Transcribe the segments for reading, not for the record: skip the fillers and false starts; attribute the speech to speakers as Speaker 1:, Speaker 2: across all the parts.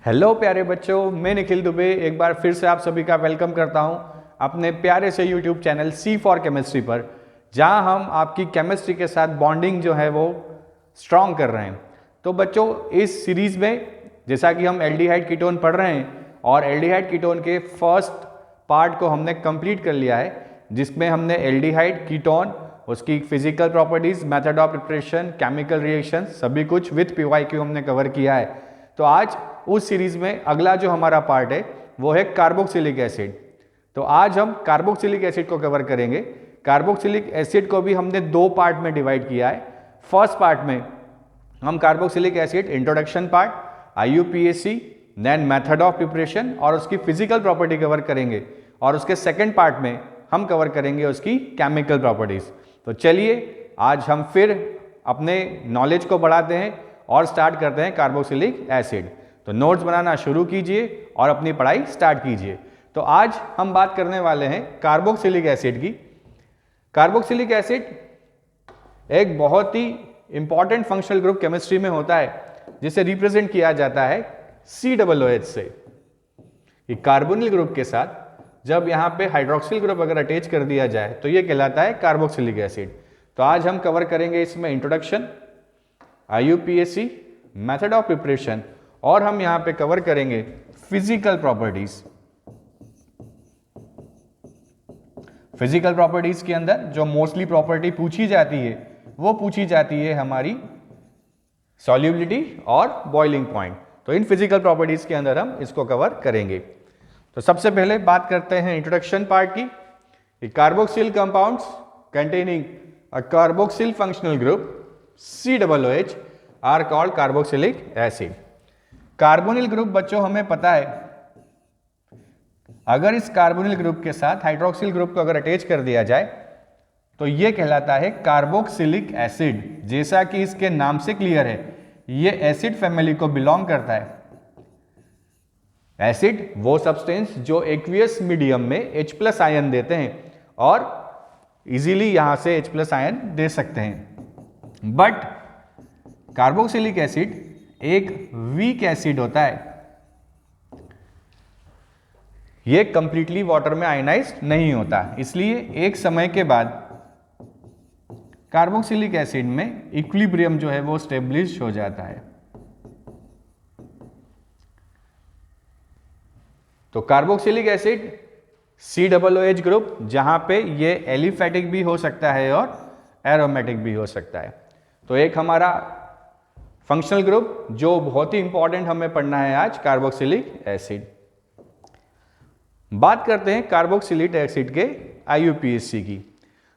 Speaker 1: Hello प्यारे बच्चों, मैं निखिल दुबे एक बार फिर से आप सभी का वेलकम करता हूं अपने प्यारे से YouTube channel C for chemistry पर, जहां हम आपकी केमिस्ट्री के साथ बॉन्डिंग जो है वो स्ट्रॉन्ग कर रहे हैं। तो बच्चों, इस सीरीज में जैसा कि हम एल्डिहाइड कीटोन पढ़ रहे हैं और एल्डिहाइड कीटोन के फर्स्ट पार्ट को हमने कंप्लीट कर लिया है, जिसमें हमने एल्डिहाइड कीटोन, उसकी physical properties, method of preparation, chemical reaction सभी कुछ विथ पीवाईक्यू हमने कवर किया है। तो आज उस सीरीज में अगला जो हमारा पार्ट है वो है कार्बोक्सिलिक एसिड। तो आज हम कार्बोक्सिलिक एसिड को कवर करेंगे। कार्बोक्सिलिक एसिड को भी हमने दो पार्ट में डिवाइड किया है। फर्स्ट पार्ट में हम carboxylic acid introduction part, IUPAC, then method of preparation और उसकी फिजिकल प्रॉपर्टी कवर करेंगे, और उसके सेकेंड पार्ट में हम कवर करेंगे उसकी केमिकल प्रॉपर्टीज। तो चलिए आज हम फिर अपने नॉलेज को बढ़ाते हैं और स्टार्ट करते हैं कार्बोक्सिलिक एसिड। तो नोट्स बनाना शुरू कीजिए और अपनी पढ़ाई स्टार्ट कीजिए। तो आज हम बात करने वाले हैं कार्बोक्सिलिक एसिड की। कार्बोक्सिलिक एसिड एक बहुत ही इंपॉर्टेंट फंक्शनल ग्रुप केमिस्ट्री में होता है, जिसे रिप्रेजेंट किया जाता है COOH से। ये कार्बोनिल ग्रुप के साथ जब यहाँ पे हाइड्रोक्सिल ग्रुप अगर अटैच कर दिया जाए तो ये कहलाता है कार्बोक्सिलिक एसिड। तो आज हम कवर करेंगे इसमें introduction, IUPAC, method of preparation, और हम यहां पे कवर करेंगे फिजिकल प्रॉपर्टीज। फिजिकल प्रॉपर्टीज के अंदर जो मोस्टली प्रॉपर्टी पूछी जाती है वो पूछी जाती है हमारी सॉल्युबिलिटी और बॉइलिंग पॉइंट। तो इन फिजिकल प्रॉपर्टीज के अंदर हम इसको कवर करेंगे। तो सबसे पहले बात करते हैं इंट्रोडक्शन पार्ट की। Carboxyl compounds containing a carboxyl functional group COOH are called carboxylic acid. Carbonyl group बच्चों हमें पता है, अगर इस कार्बोनिल ग्रुप के साथ हाइड्रोक्सिल ग्रुप को अगर अटैच कर दिया जाए तो यह कहलाता है कार्बोक्सिलिक एसिड। जैसा कि इसके नाम से क्लियर है, यह एसिड फैमिली को बिलोंग करता है। एसिड वो सब्सटेंस जो एक्वियस मीडियम में H+ आयन देते हैं और इजीली यहां से H+ आयन दे सकते हैं। बट कार्बोक्सिलिक एसिड एक वीक एसिड होता है। यह कंप्लीटली वाटर में आयनाइज्ड नहीं होता, इसलिए एक समय के बाद कार्बोक्सिलिक एसिड में इक्विलिब्रियम जो है वो स्टेब्लिश हो जाता है। तो कार्बोक्सिलिक एसिड COOH ग्रुप, जहां पे ये एलिफेटिक भी हो सकता है और एरोमेटिक भी हो सकता है। तो एक हमारा फंक्शनल ग्रुप जो बहुत ही इंपॉर्टेंट हमें पढ़ना है आज, कार्बोक्सिलिक एसिड। बात करते हैं कार्बोक्सिलिक एसिड के IUPAC की।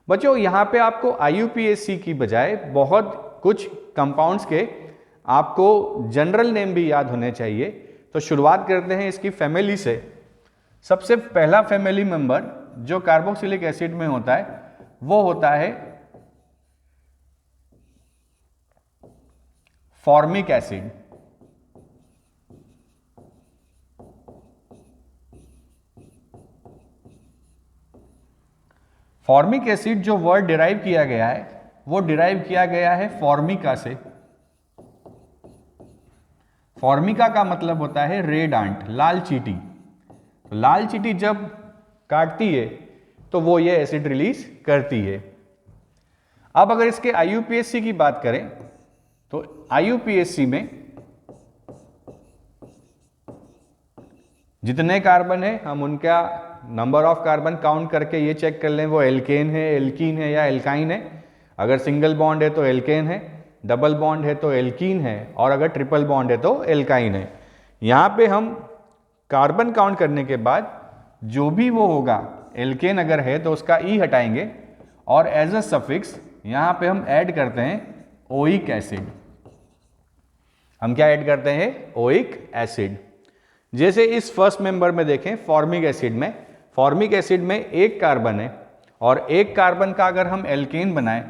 Speaker 1: बच्चों यहां पे आपको IUPAC की बजाय बहुत कुछ कंपाउंड्स के आपको जनरल नेम भी याद होने चाहिए। तो शुरुआत करते हैं इसकी फैमिली से। सबसे पहला फैमिली मेंबर जो कार्बोक्सिलिक एसिड में होता है वो होता है फॉर्मिक एसिड। फॉर्मिक एसिड जो वर्ड डिराइव किया गया है वो डिराइव किया गया है फॉर्मिका से। फॉर्मिका का मतलब होता है रेड आंट, लाल चींटी। तो लाल चींटी जब काटती है तो वो ये एसिड रिलीज करती है। अब अगर इसके IUPAC की बात करें तो IUPAC में जितने कार्बन है हम उनका नंबर ऑफ कार्बन काउंट करके ये चेक कर लें वो एल्केन है, एल्कीन है या एल्काइन है। अगर सिंगल बॉन्ड है तो एल्केन है, डबल बॉन्ड है तो एल्कीन है, और अगर ट्रिपल बॉन्ड है तो एल्काइन है। यहां पे हम कार्बन काउंट करने के बाद जो भी वो होगा, एल्केन अगर है तो उसका E हटाएंगे और एज अ सफिक्स यहां पे हम ऐड करते हैं ओइक एसिड। हम क्या ऐड करते हैं? Oic acid. जैसे इस फर्स्ट मेंबर में देखें, फॉर्मिक एसिड में, फॉर्मिक एसिड में एक कार्बन है और एक कार्बन का अगर हम एल्केन बनाएं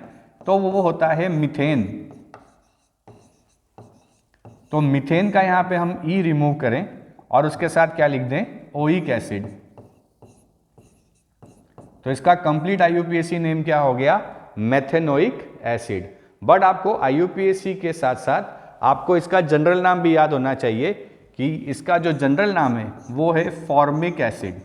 Speaker 1: तो वो होता है मीथेन। तो मीथेन का यहां पे हम E रिमूव करें और उसके साथ क्या लिख दें? Oic acid. तो इसका कंप्लीट IUPAC नेम क्या हो गया? Methanoic acid. बट आपको IUPAC के साथ साथ आपको इसका जनरल नाम भी याद होना चाहिए कि इसका जो जनरल नाम है वो है फॉर्मिक एसिड।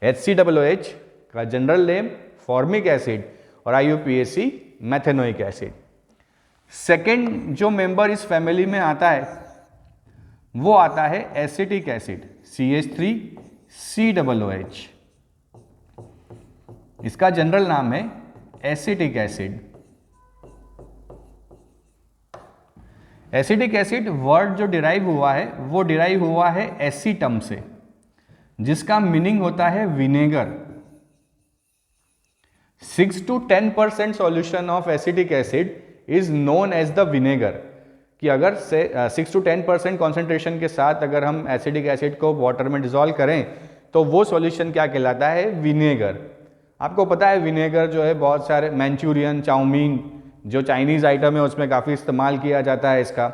Speaker 1: HCOOH का जनरल नेम फॉर्मिक एसिड और IUPAC मेथेनोइक एसिड। सेकेंड जो मेंबर इस फैमिली में आता है वो आता है एसिटिक एसिड CH3COOH। इसका जनरल नाम है acetic acid. Acetic acid word जो डिराइव हुआ है वो डिराइव हुआ है एसिटम से, जिसका मीनिंग होता है vinegar. 6 to 10% solution of acetic acid is known as the vinegar. कि अगर 6 to 10% कॉन्सेंट्रेशन के साथ अगर हम एसिटिक एसिड को वाटर में डिसॉल्व करें तो वो सॉल्यूशन क्या कहलाता है? विनेगर। आपको पता है विनेगर जो है बहुत सारे मैंचूरियन, चाउमीन जो चाइनीज आइटम है उसमें काफ़ी इस्तेमाल किया जाता है इसका।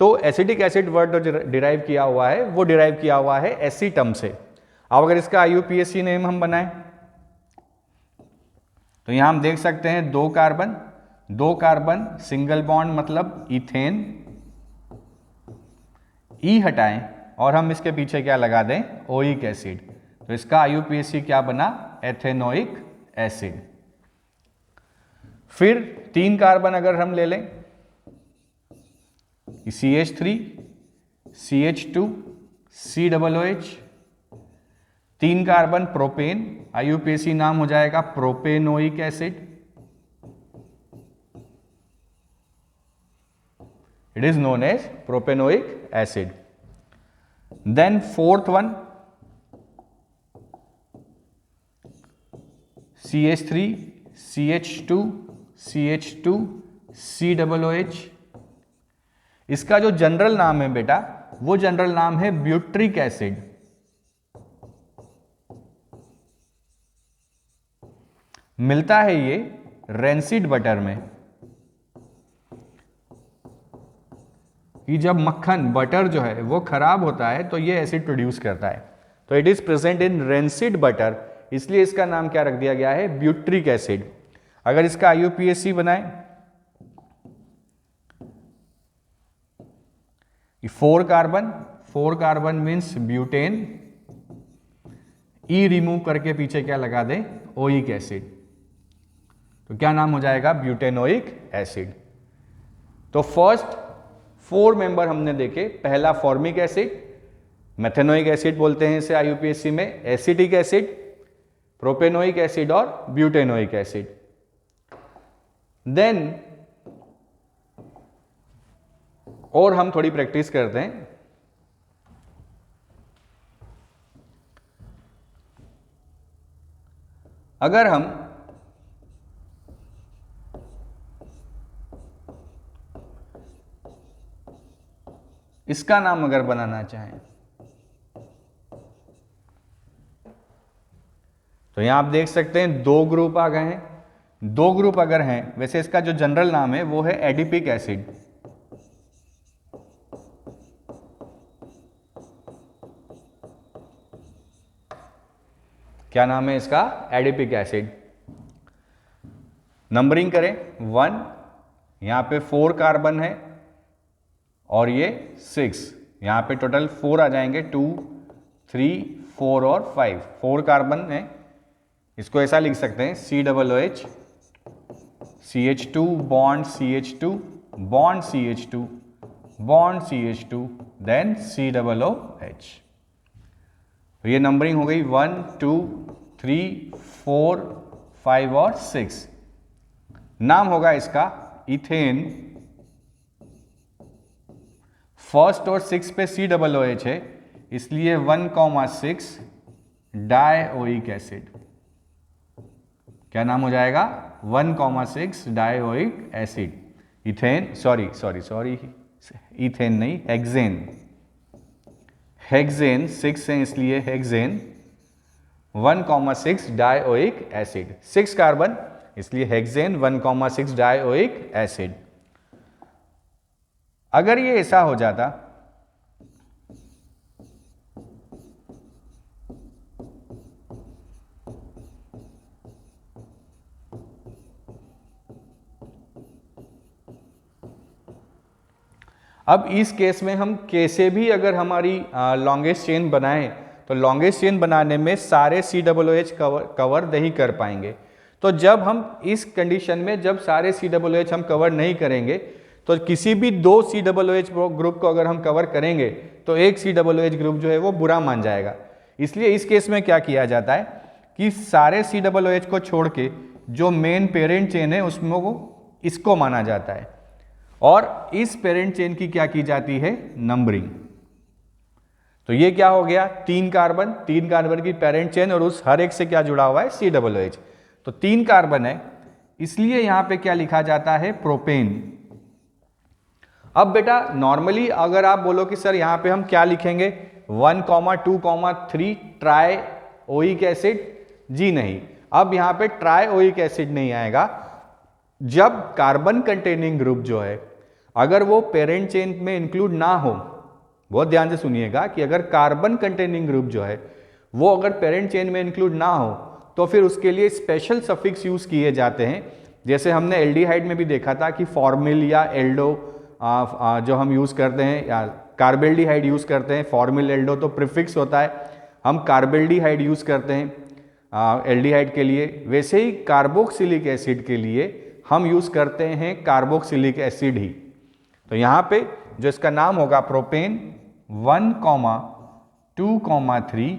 Speaker 1: तो एसिटिक एसिड वर्ड जो डिराइव किया हुआ है वो डिराइव किया हुआ है एसिटम से। अब अगर इसका IUPAC नेम हम बनाएं तो यहां हम देख सकते हैं दो कार्बन सिंगल बॉन्ड मतलब इथेन, ई हटाएं और हम इसके पीछे क्या लगा दें? Oic acid. तो इसका IUPAC क्या बना? Ethanoic acid. फिर 3 कार्बन अगर हम ले लें CH3 CH2 COOH, 3 carbon propane, IUPAC नाम हो जाएगा propanoic acid. It is known as propanoic acid. Then fourth one CH3 CH2 CH2 COOH। इसका जो जनरल नाम है बेटा वो जनरल नाम है ब्यूट्रिक एसिड। मिलता है ये रेंसिड बटर में, कि जब मक्खन बटर जो है वो खराब होता है तो ये एसिड प्रोड्यूस करता है। तो it is present in rancid butter, इसलिए इसका नाम क्या रख दिया गया है? Butyric acid. अगर इसका IUPAC बनाए 4 कार्बन मीन्स ब्यूटेन, ई रिमूव करके पीछे क्या लगा दें? Oic acid. तो क्या नाम हो जाएगा? Butanoic acid. तो फर्स्ट 4 मेंबर हमने देखे। पहला फॉर्मिक एसिड, मेथेनोइक एसिड बोलते हैं इसे IUPAC में, एसिटिक एसिड, प्रोपेनोइक एसिड और ब्यूटेनोइक एसिड। देन और हम थोड़ी प्रैक्टिस करते हैं। अगर हम इसका नाम अगर बनाना चाहें तो यहां आप देख सकते हैं 2 ग्रुप आ गए हैं। 2 ग्रुप अगर हैं, वैसे इसका जो जनरल नाम है वो है एडिपिक एसिड। क्या नाम है इसका? Adipic acid. नंबरिंग करें 1, यहां पे 4 कार्बन है और ये 6, यहां पे टोटल 4 आ जाएंगे, 2 3 4 और 5। 4 कार्बन है, इसको ऐसा लिख सकते हैं COOH, CH2 bond CH2 bond CH2 bond CH2 then COOH। तो ये नंबरिंग हो गई 1 2 3 4 5 और 6। नाम होगा इसका इथेन। फर्स्ट और 6 पे COOH है, इसलिए 1,6 डाइओइक एसिड। क्या नाम हो जाएगा? 1,6 dioic acid. Ethane, sorry ethane नहीं, हेक्सेन 6 है इसलिए हेक्सेन 1,6 डाइओइक एसिड। 6 कार्बन इसलिए हेक्सेन 1,6 डाइओइक एसिड। अगर ये ऐसा हो जाता अब इस केस में हम कैसे भी अगर हमारी लॉन्गेस्ट चेन बनाएं तो लॉन्गेस्ट चेन बनाने में सारे COOH कवर नहीं कर पाएंगे। तो जब हम इस कंडीशन में जब सारे COOH हम कवर नहीं करेंगे तो किसी भी 2 COOH ग्रुप को अगर हम कवर करेंगे तो एक COOH ग्रुप जो है वो बुरा मान जाएगा। इसलिए इस केस में क्या किया जाता है कि सारे COOH को छोड़ के जो मेन पेरेंट चेन है उसमें वो इसको माना जाता है और इस पेरेंट चेन की क्या की जाती है, नंबरिंग। तो ये क्या हो गया, 3 कार्बन की पेरेंट चेन और उस हर एक से क्या जुड़ा हुआ है, COOH। तो 3 कार्बन है, इसलिए यहां पे क्या लिखा जाता है, प्रोपेन। अब बेटा नॉर्मली अगर आप बोलो कि सर यहां पे हम क्या लिखेंगे, 1, 2, 3 ट्राई ओइक एसिड, जी नहीं, अब यहां पे ट्राई ओइक एसिड नहीं आएगा। जब कार्बन कंटेनिंग ग्रुप जो है अगर वो पेरेंट चेन में इंक्लूड ना हो, बहुत ध्यान से सुनिएगा कि अगर कार्बन कंटेनिंग ग्रुप जो है वो अगर पेरेंट चेन में इंक्लूड ना हो तो फिर उसके लिए स्पेशल सफिक्स यूज किए जाते हैं। जैसे हमने एल्डिहाइड में भी देखा था कि फॉर्मिल या एल्डो जो हम यूज करते हैं, या कार्बेल्डिहाइड यूज करते हैं, फॉर्मिल एल्डो तो प्रीफिक्स होता है, हम कार्बेल्डिहाइड यूज करते हैं एल्डिहाइड के लिए। वैसे ही कार्बोक्सिलिक एसिड के लिए हम यूज करते हैं कार्बोक्सिलिक एसिड ही। तो यहां पे जो इसका नाम होगा प्रोपेन 1, 2, 3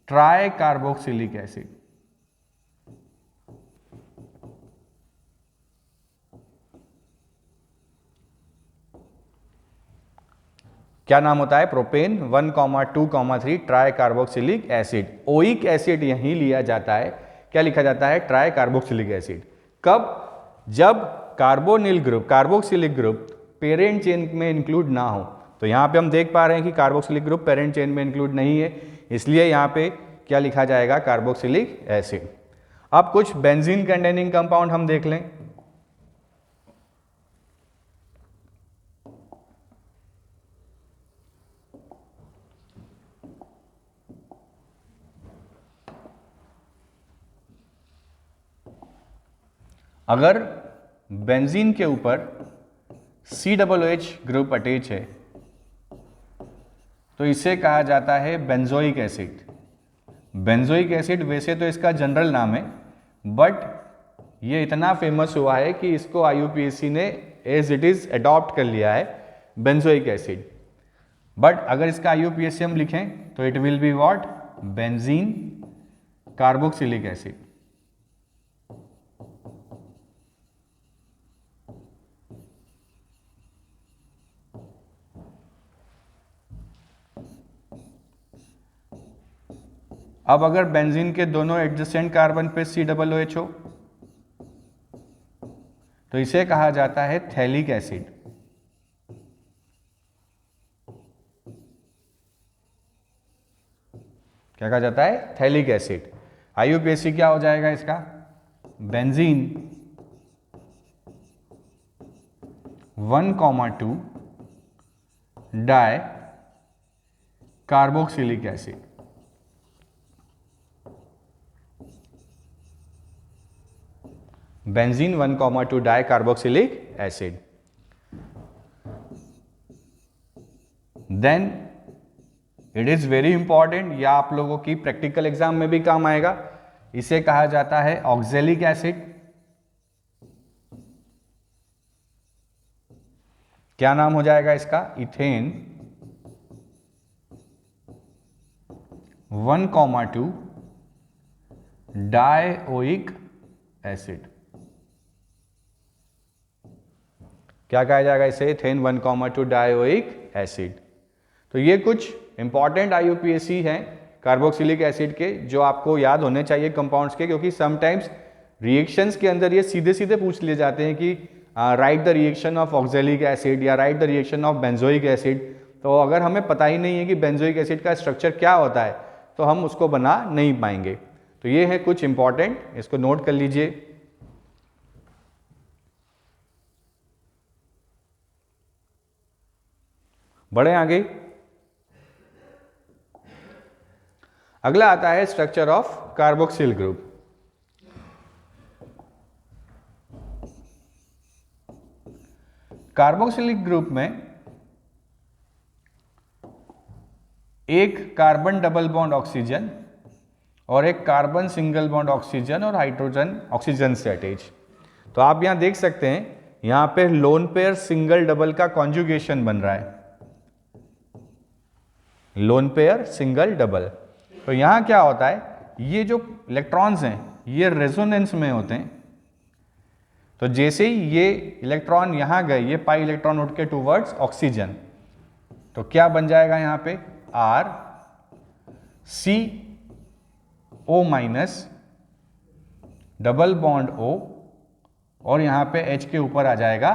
Speaker 1: ट्राई कार्बोक्सिलिक एसिड। क्या नाम होता है, propane 1, 2, 3 try carboxylic acid. Oic acid यहीं लिया जाता है, क्या लिखा जाता है, ट्राई कार्बोक्सिलिक एसिड। कब, जब कार्बोक्सिलिक ग्रुप पेरेंट चेन में इंक्लूड ना हो। तो यहां पे हम देख पा रहे हैं कि कार्बोक्सिलिक ग्रुप पेरेंट चेन में इंक्लूड नहीं है, इसलिए यहां पे क्या लिखा जाएगा, कार्बोक्सिलिक एसिड। अब कुछ बेंजीन कंटेनिंग कंपाउंड हम देख लें। अगर बेंजीन के ऊपर COOH ग्रुप अटैच है तो इसे कहा जाता है बेंजोइक एसिड। बेंजोइक एसिड वैसे तो इसका जनरल नाम है, बट ये इतना फेमस हुआ है कि इसको IUPAC ने एज इट इज अडॉप्ट कर लिया है, बेंजोइक एसिड। बट अगर इसका IUPAC हम लिखें तो it will be what, benzene carboxylic acid. अब अगर बेंजीन के दोनों एडजेसेंट कार्बन पे COOH हो तो इसे कहा जाता है थैलिक एसिड। क्या कहा जाता है, थैलिक एसिड। IUPAC क्या हो जाएगा इसका, benzene 1, 2 di carboxylic acid. Benzene 1, 2 di carboxylic acid. Then it is very important, या आप लोगों की प्रैक्टिकल एग्जाम में भी काम आएगा, इसे कहा जाता है ऑक्जेलिक एसिड। क्या नाम हो जाएगा इसका, इथेन 1, 2 डाइओइक एसिड। क्या कहा जाएगा इसे, इथेन 1, 2 डाइओइक एसिड। तो ये कुछ इंपॉर्टेंट IUPAC हैं कार्बोक्सिलिक एसिड के, जो आपको याद होने चाहिए कंपाउंड्स के, क्योंकि समटाइम्स रिएक्शंस के अंदर ये सीधे सीधे पूछ लिए जाते हैं कि write the reaction of oxalic acid या write the reaction of benzoic acid. तो अगर हमें पता ही नहीं है कि बेंजोइक एसिड का स्ट्रक्चर क्या होता है तो हम उसको बना नहीं पाएंगे। तो ये है कुछ इंपॉर्टेंट, इसको नोट कर लीजिए। बढ़े आगे, अगला आता है structure of carboxyl group. Carboxylic group में एक कार्बन डबल बॉन्ड ऑक्सीजन और एक कार्बन सिंगल बॉन्ड ऑक्सीजन और हाइड्रोजन ऑक्सीजन से अटैच। तो आप यहां देख सकते हैं, यहां पे लोन पेयर सिंगल डबल का कॉन्जुगेशन बन रहा है, लोन पेयर सिंगल डबल। तो यहां क्या होता है, ये जो इलेक्ट्रॉन्स हैं ये रेजोनेंस में होते हैं। तो जैसे ही ये इलेक्ट्रॉन यहां गए, ये पाई इलेक्ट्रॉन उठ के टूवर्ड्स ऑक्सीजन, तो क्या बन जाएगा यहां पे R CO minus double bond O और यहां पे H के ऊपर आ जाएगा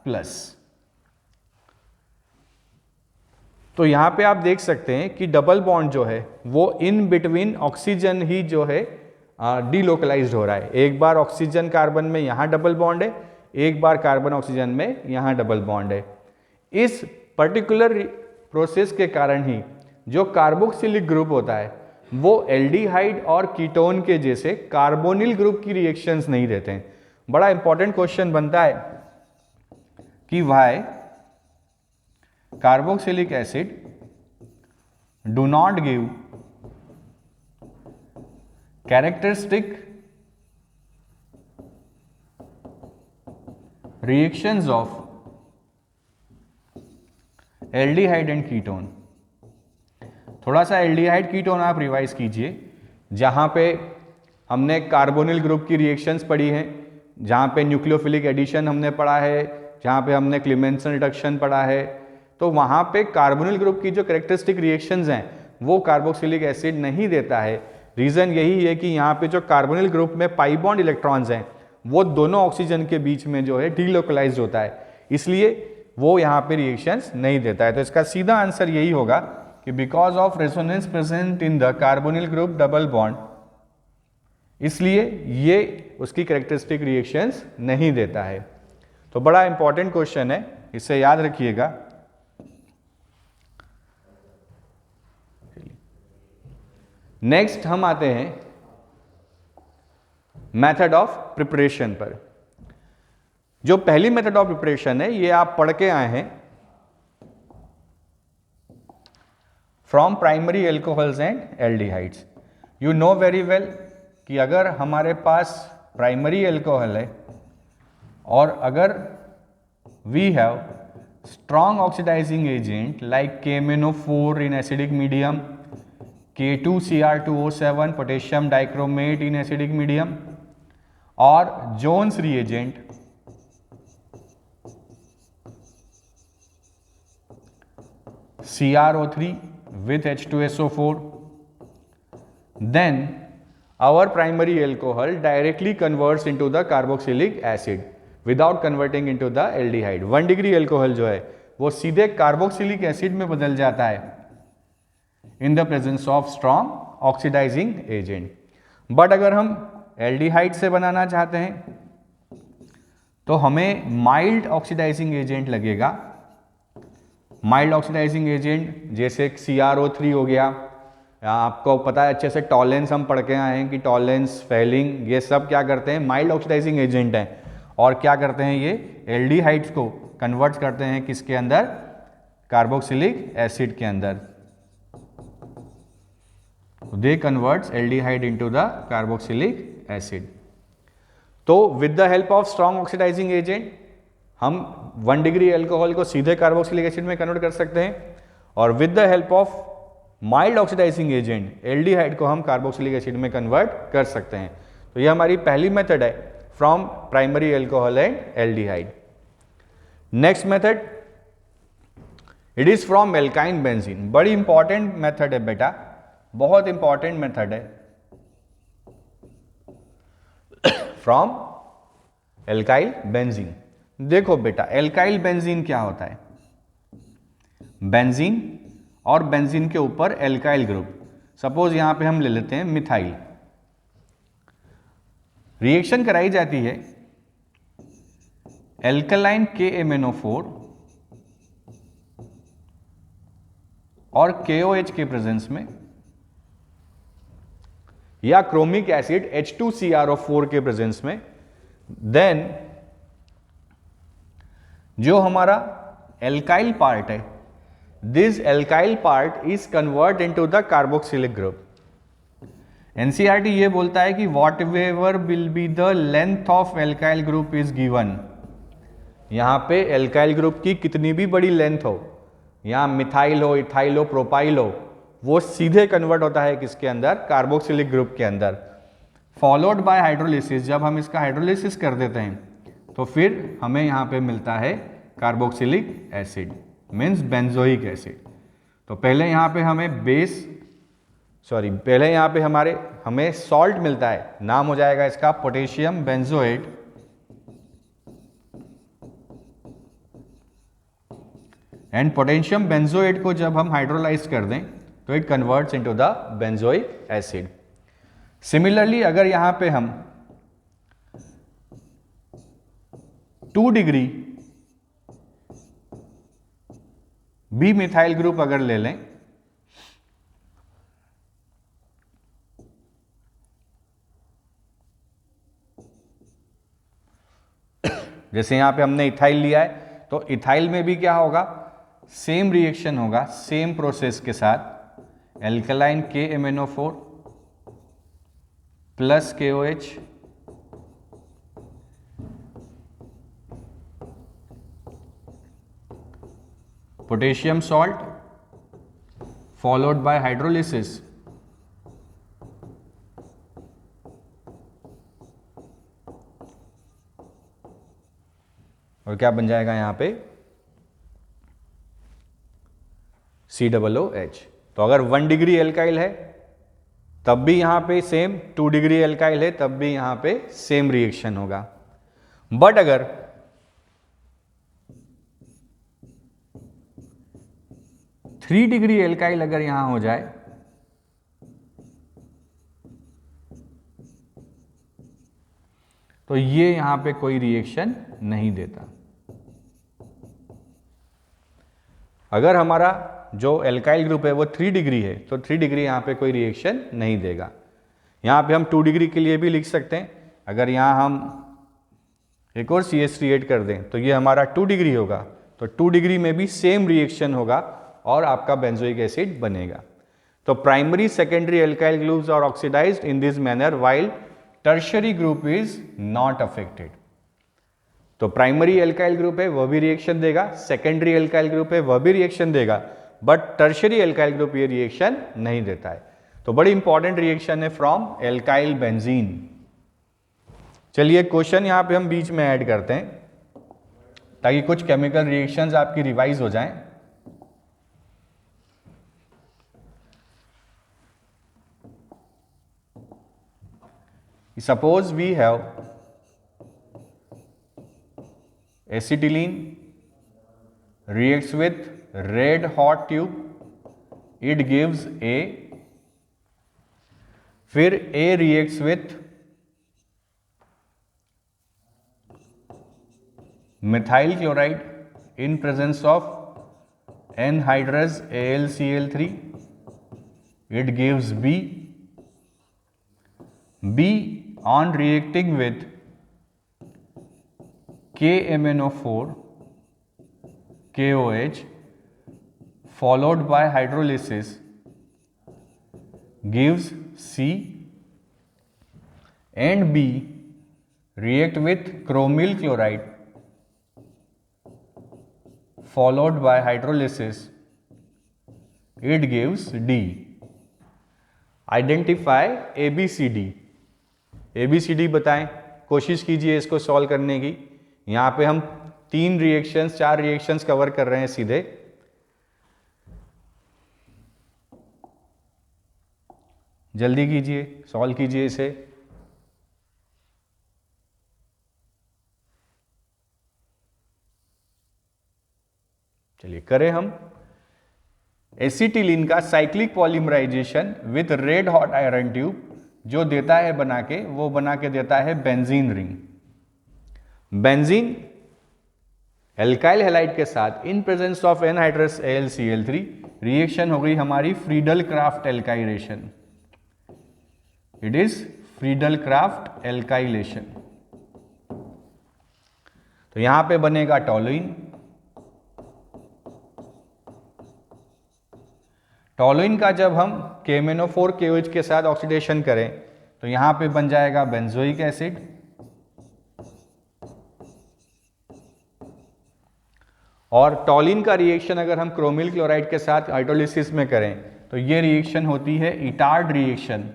Speaker 1: प्लस। तो यहां पे आप देख सकते हैं कि डबल बॉन्ड जो है वो इन बिटवीन ऑक्सीजन ही जो है डीलोकलाइज्ड हो रहा है। एक बार ऑक्सीजन कार्बन में यहां डबल बॉन्ड है, एक बार कार्बन ऑक्सीजन में यहां डबल बॉन्ड है। इस पर्टिकुलर प्रोसेस के कारण ही जो कार्बोक्सिलिक ग्रुप होता है वो एल्डिहाइड और कीटोन के जैसे कार्बोनिल ग्रुप की रिएक्शंस नहीं देते हैं। बड़ा इंपॉर्टेंट क्वेश्चन बनता है कि why carboxylic acid do not give characteristic reactions of aldehyde and ketone. थोड़ा सा एल्डिहाइड कीटोन आप रिवाइज कीजिए, जहां पे हमने कार्बोनिल ग्रुप की रिएक्शंस पढ़ी हैं, जहां पे न्यूक्लियोफिलिक एडिशन हमने पढ़ा है, जहां पे हमने क्लीमेंसन रिडक्शन पढ़ा है। तो वहां पे कार्बोनिल ग्रुप की जो कैरेक्टरिस्टिक रिएक्शंस हैं वो कार्बोक्सिलिक एसिड नहीं देता है। रीजन यही है कि यहाँ पे जो कार्बोनिल ग्रुप में पाई बॉन्ड इलेक्ट्रॉन्स हैं वो दोनों ऑक्सीजन के बीच में जो है डीलोकलाइज्ड होता है, इसलिए वो यहाँ पे रिएक्शंस नहीं देता है। तो इसका सीधा आंसर यही होगा कि because of resonance present in the carbonyl group double bond, इसलिए ये उसकी कैरेक्टरिस्टिक रिएक्शंस नहीं देता है। तो बड़ा इंपॉर्टेंट क्वेश्चन है, इसे याद रखिएगा। नेक्स्ट हम आते हैं मेथड ऑफ प्रिपरेशन पर। जो पहली मेथड ऑफ प्रिपरेशन है ये आप पढ़ के आए हैं from primary alcohols and aldehydes. You know very well कि अगर हमारे पास प्राइमरी एल्कोहल है और अगर we have strong oxidising agent like KMnO4 in acidic medium, K2Cr2O7 potassium dichromate in acidic medium, और Jones reagent CrO3 with H2SO4, then our primary alcohol directly converts into the carboxylic acid without converting into the aldehyde। 1 degree alcohol जो है वो सीधे carboxylic acid में बदल जाता है in the presence of strong oxidising agent. But अगर हम एल्डिहाइड से बनाना चाहते हैं तो हमें माइल्ड ऑक्सीडाइजिंग एजेंट लगेगा। माइल्ड ऑक्सीडाइजिंग एजेंट जैसे CrO3 हो गया, आपको पता है अच्छे से टॉलेंस हम पढ़ के आए हैं कि टॉलेंस, फेलिंग, ये सब क्या करते हैं, माइल्ड ऑक्सीडाइजिंग एजेंट हैं। और क्या करते हैं, ये एल्डिहाइड्स को कन्वर्ट करते हैं किसके अंदर, कार्बोक्सिलिक एसिड के अंदर। They converts aldehyde into the carboxylic acid. तो with the help of strong oxidising agent हम 1 डिग्री एल्कोहल को सीधे कार्बोक्सिलिक एसिड में कन्वर्ट कर सकते हैं, और with the help of mild oxidising agent aldehyde को हम कार्बोक्सिलिक एसिड में कन्वर्ट कर सकते हैं। तो ये हमारी पहली मेथड है from primary alcohol and aldehyde. Next method, it is from alkyne benzene. बड़ी इंपॉर्टेंट मेथड है बेटा, बहुत इंपॉर्टेंट मेथड है। From alkyl benzene. देखो बेटा, एल्काइल बेंजीन क्या होता है, बेंजीन और बेंजीन के ऊपर एल्काइल ग्रुप। सपोज यहां पे हम ले लेते हैं मिथाइल, रिएक्शन कराई जाती है एल्कलाइन KMnO4 और KOH के प्रेजेंस में, या क्रोमिक एसिड H2CrO4 के प्रेजेंस में। देन जो हमारा एल्काइल पार्ट है this alkyl part is convert into the carboxylic group. NCERT ये बोलता है कि whatever will be the length of alkyl group is given. यहाँ पे alkyl group की कितनी भी बड़ी लेंथ हो, यहाँ मिथाइल हो, इथाइल हो, प्रोपाइल हो, वो सीधे कन्वर्ट होता है किसके अंदर, कार्बोक्सिलिक ग्रुप के अंदर. फॉलोड बाय हाइड्रोलिसिस, जब हम इसका हाइड्रोलिसिस कर देते हैं तो फिर हमें यहाँ पे मिलता है carboxylic acid, means benzoic acid. तो पहले यहाँ पे हमें पहले यहाँ पे हमें सॉल्ट मिलता है, नाम हो जाएगा इसका potassium benzoate. And potassium benzoate को जब हम हाइड्रोलाइज कर दें तो it converts into the benzoic acid. Similarly अगर यहां पे हम 2 डिग्री बी मिथाइल ग्रुप अगर ले लें, जैसे यहां पे हमने इथाइल लिया है तो इथाइल में भी क्या होगा, सेम रिएक्शन होगा, सेम प्रोसेस के साथ alkaline KMnO4 plus KOH potassium salt followed by hydrolysis. और क्या बन जाएगा यहां पे COOH. तो अगर 1 डिग्री एल्काइल है तब भी यहां पे सेम, 2 डिग्री एल्काइल है तब भी यहां पे सेम रिएक्शन होगा. बट अगर 3 डिग्री एल्काइल अगर यहां हो जाए तो ये यहां पे कोई रिएक्शन नहीं देता. अगर हमारा जो एल्काइल ग्रुप है वो 3 डिग्री है तो 3 डिग्री यहाँ पे कोई रिएक्शन नहीं देगा. यहाँ पे हम 2 डिग्री के लिए भी लिख सकते हैं. अगर यहाँ हम एक और CH3 ऐड कर दें तो ये हमारा 2 डिग्री होगा, तो 2 डिग्री में भी सेम रिएक्शन होगा और आपका बेंजोइक एसिड बनेगा. तो primary secondary alkyl groups are oxidised in this manner while tertiary group is not affected. तो प्राइमरी एल्काइल ग्रुप है वह भी रिएक्शन देगा, सेकेंडरी एल्काइल ग्रुप है वह भी रिएक्शन देगा, बट टर्शियरी एल्काइल ग्रुप ये रिएक्शन नहीं देता है. तो बड़ी इंपॉर्टेंट रिएक्शन है फ्रॉम एल्काइल बेंजीन. चलिए क्वेश्चन यहां पे हम बीच में ऐड करते हैं ताकि कुछ केमिकल रिएक्शंस आपकी रिवाइज हो जाएं. Suppose we have acetylene reacts with red hot tube, it gives A. फिर A reacts with methyl chloride in presence of anhydrous AlCl3, it gives B. B on reacting with KMnO4 KOH followed by hydrolysis gives C, and B react with chromyl chloride followed by hydrolysis, it gives D. Identify ABCD. ABCD बताएं, कोशिश कीजिए इसको solve करने की. यहां पे हम 4 reactions cover कर रहे हैं सीधे. जल्दी कीजिए, सॉल्व कीजिए इसे. चलिए करें हम. एसिटिलीन का cyclic polymerisation with red hot iron tube जो देता है बना के, वो बना के देता है benzene ring. Benzene alkyl halide के साथ in presence of anhydrous AlCl3 reaction हो गई हमारी Friedel craft alkylation. It is Friedel craft alkylation. तो यहां पे बनेगा टॉलुइन, टॉलुइन का जब हम KMnO4 KOH के साथ ऑक्सीडेशन करें तो यहाँ पे बन जाएगा बेंजोइक एसिड, और टॉलिन का रिएक्शन अगर हम क्रोमिल क्लोराइड के साथ हाइड्रोलिसिस में करें तो ये रिएक्शन होती है इटार्ड रिएक्शन,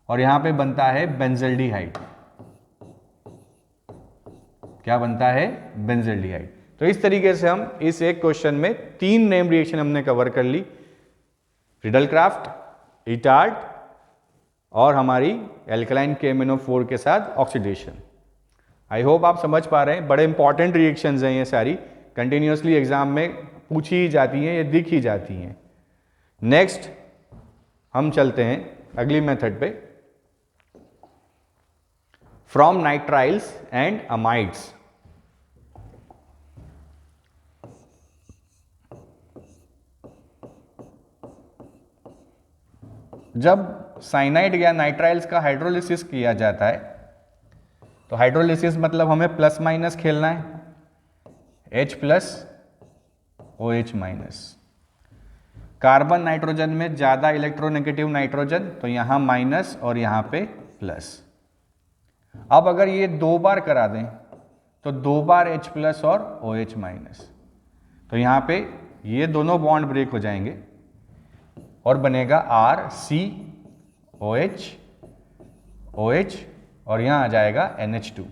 Speaker 1: और यहाँ पे बनता है बेंजल्डिहाइड। क्या बनता है? बेंजल्डिहाइड। तो इस तरीके से हम इस एक क्वेश्चन में 3 नेम रिएक्शन हमने कवर कर ली, रिडलक्राफ्ट, इटार्ड और हमारी एल्कलाइन KMnO4 के साथ ऑक्सीडेशन। आई होप आप समझ पा रहे हैं, बड़े इंपॉर्टेंट रिएक्शंस हैं ये सारी, कंटिन्यूसली एग्जाम में पूछी ही जाती हैं, ये दिख ही जाती हैं। नेक्स्ट हम चलते हैं अगली मेथड पे, फ्रॉम नाइट्राइल्स एंड अमाइड्स। जब साइनाइड या नाइट्राइल्स का हाइड्रोलिसिस किया जाता है तो हाइड्रोलिसिस मतलब हमें प्लस माइनस खेलना है, H plus OH minus. Carbon nitrogen में ज्यादा इलेक्ट्रोनेगेटिव नाइट्रोजन, तो यहां माइनस और यहां पे प्लस। अब अगर ये 2 बार करा दें तो 2 बार H प्लस और OH माइनस, तो यहां पे ये दोनों बॉन्ड ब्रेक हो जाएंगे और बनेगा RCOH OH और यहां आ जाएगा NH2।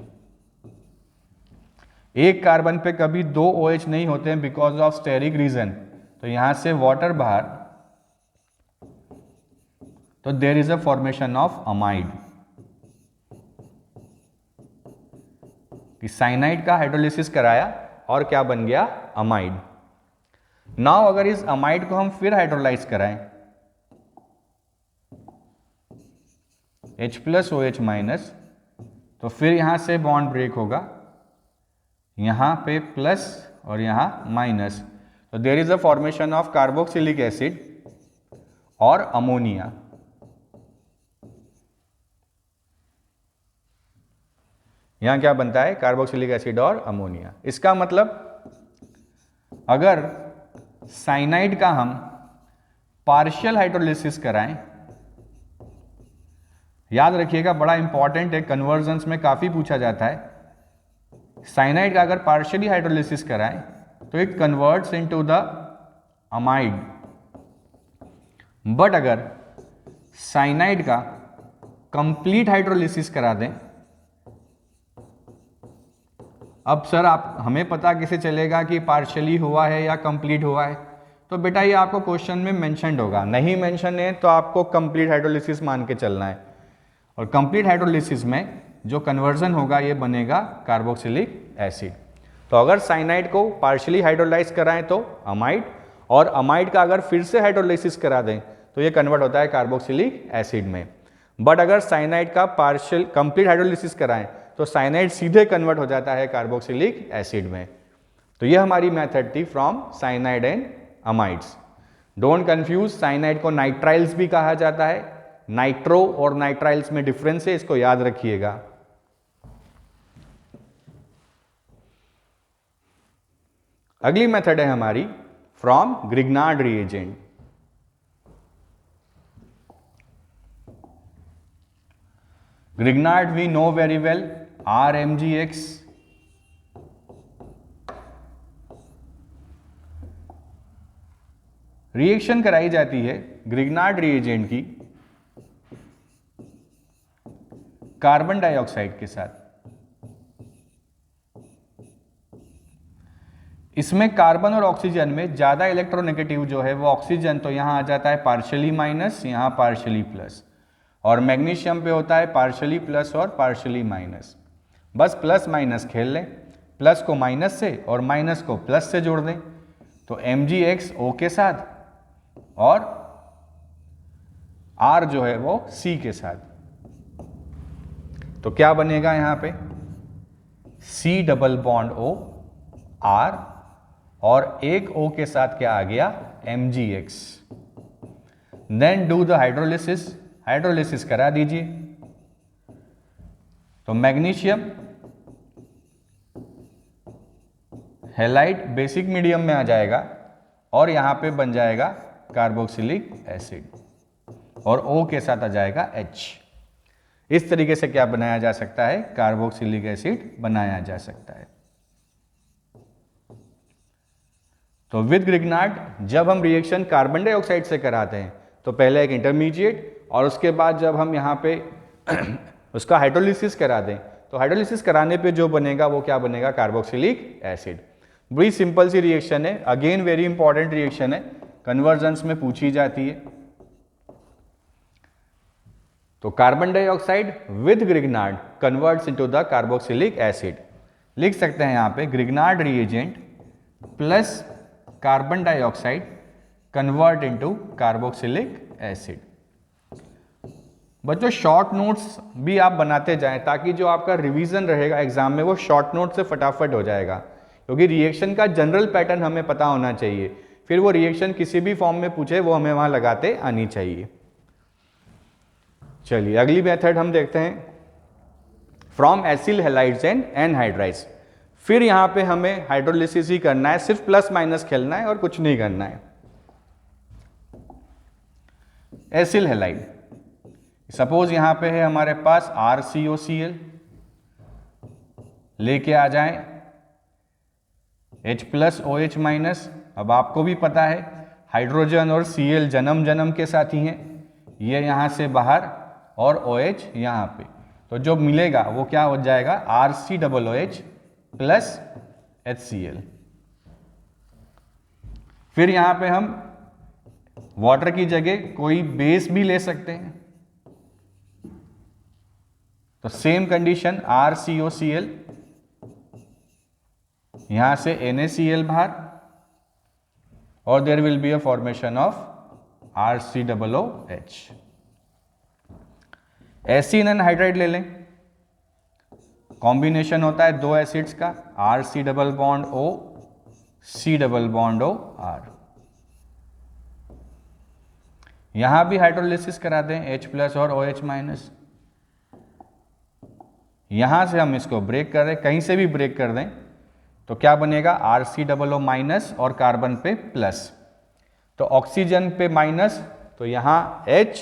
Speaker 1: एक कार्बन पे कभी 2 OH नहीं होते हैं बिकॉज ऑफ स्टेरिक रीजन, तो यहां से वाटर बाहर, तो there is a formation of amide. कि साइनाइड का हाइड्रोलिसिस कराया और क्या बन गया? अमाइड। नाउ अगर इस अमाइड को हम फिर हाइड्रोलाइज कराएं, H प्लस OH माइनस, तो फिर यहां से बॉन्ड ब्रेक होगा, यहां पे प्लस और यहां माइनस, तो there is a formation of carboxylic acid और अमोनिया। यहां क्या बनता है? कार्बोक्सिलिक एसिड और अमोनिया। इसका मतलब अगर साइनाइड का हम पार्शियल हाइड्रोलिसिस कराएं, याद रखिएगा बड़ा इंपॉर्टेंट है, कन्वर्जन्स में काफी पूछा जाता है। साइनाइड का अगर पार्शियली हाइड्रोलिसिस कराएं तो it converts into the amide, but अगर साइनाइड का कंप्लीट हाइड्रोलिसिस करा दें, अब सर आप हमें पता कैसे चलेगा कि पार्शियली हुआ है या कंप्लीट हुआ है? तो बेटा ये आपको क्वेश्चन में मेंशन्ड होगा, नहीं मेंशन है तो आपको कंप्लीट हाइड्रोलिसिस मान के चलना है, और कंप्लीट हाइड्रोलिसिस में जो कन्वर्जन होगा ये बनेगा कार्बोक्सिलिक एसिड। तो अगर साइनाइड को पार्शियली हाइड्रोलाइज कराएं तो अमाइड, और अमाइड का अगर फिर से हाइड्रोलाइसिस करा दें तो ये कन्वर्ट होता है कार्बोक्सिलिक एसिड में। बट अगर साइनाइड का पार्शियल कंप्लीट हाइड्रोलिसिस कराएं तो साइनाइड सीधे कन्वर्ट हो जाता है कार्बोक्सिलिक एसिड में। तो ये हमारी मेथड थी from cyanide and amides. Don't confuse, cyanide को नाइट्राइल्स भी कहा जाता है, नाइट्रो और नाइट्राइल्स में डिफरेंस है, इसको याद रखिएगा। अगली मेथड है हमारी from Grignard reagent. Grignard we know very well, RMgX, reaction कराई जाती है ग्रिग्नार्ड रिएजेंट की कार्बन डाइऑक्साइड के साथ। इसमें कार्बन और ऑक्सीजन में ज्यादा इलेक्ट्रोनेगेटिव जो है वो ऑक्सीजन, तो यहां आ जाता है पार्शियली माइनस, यहां पार्शियली प्लस, और मैग्नीशियम पे होता है पार्शियली प्लस और पार्शियली माइनस। बस प्लस माइनस खेल लें, प्लस को माइनस से और माइनस को प्लस से जोड़ दें, तो Mgx O के साथ और R जो है वो C के साथ। तो क्या बनेगा यहां पे? C double bond O R, और एक O के साथ क्या आ गया? Mgx। Then do the hydrolysis, hydrolysis करा दीजिए, तो मैग्नीशियम हैलाइड बेसिक मीडियम में आ जाएगा और यहां पे बन जाएगा कार्बोक्सिलिक एसिड, और O के साथ आ जाएगा H। इस तरीके से क्या बनाया जा सकता है, कार्बोक्सिलिक एसिड बनाया जा सकता है। तो विद ग्रिग्नार्ड जब हम रिएक्शन कार्बन डाइऑक्साइड से कराते हैं तो पहले एक इंटरमीडिएट, और उसके बाद जब हम यहाँ पे उसका हाइड्रोलिसिस करा दें तो हाइड्रोलिसिस कराने पे जो बनेगा वो क्या बनेगा, कार्बोक्सिलिक एसिड। बड़ी सिंपल सी रिएक्शन है, अगेन वेरी इंपॉर्टेंट रिएक्शन है, कन्वर्जेंस में पूछी जाती है। तो carbon dioxide with Grignard converts into the carboxylic acid. लिख सकते हैं यहाँ पे Grignard reagent plus carbon dioxide convert into carboxylic acid. बच्चों शॉर्ट नोट्स भी आप बनाते जाएं ताकि जो आपका रिवीजन रहेगा एग्जाम में वो शॉर्ट नोट से फटाफट हो जाएगा, क्योंकि रिएक्शन का जनरल पैटर्न हमें पता होना चाहिए, फिर वो रिएक्शन किसी भी फॉर्म में पूछे वो हमें वहां लगाते आनी चाहिए। चलिए अगली मेथड हम देखते हैं, from acyl halides and anhydrides. फिर यहां पे हमें हाइड्रोलिसिस ही करना है, सिर्फ प्लस माइनस खेलना है और कुछ नहीं करना है। एसिल हैलाइड, सपोज यहां पे है हमारे पास RCOCl, लेके आ जाएं H प्लस OH माइनस। अब आपको भी पता है हाइड्रोजन और Cl जन्म जन्म के साथी हैं, ये यहां से बाहर और OH यहां पे, तो जो मिलेगा वो क्या हो जाएगा, RCOOH प्लस HCl। फिर यहां पे हम वाटर की जगह कोई बेस भी ले सकते हैं, तो सेम कंडीशन RCOCl, यहां से NaCl बाहर, और there will be a formation of RCOOH। Acid and hydride ले लें, कॉम्बिनेशन होता है दो एसिड्स का, RC double bond O, C double bond O R। यहां भी हाइड्रोलिसिस करा दें H प्लस और OH माइनस। यहां से हम इसको ब्रेक कर दें, कहीं से भी ब्रेक कर दें तो क्या बनेगा, RCOO माइनस और कार्बन पे प्लस, तो ऑक्सीजन पे माइनस तो यहां H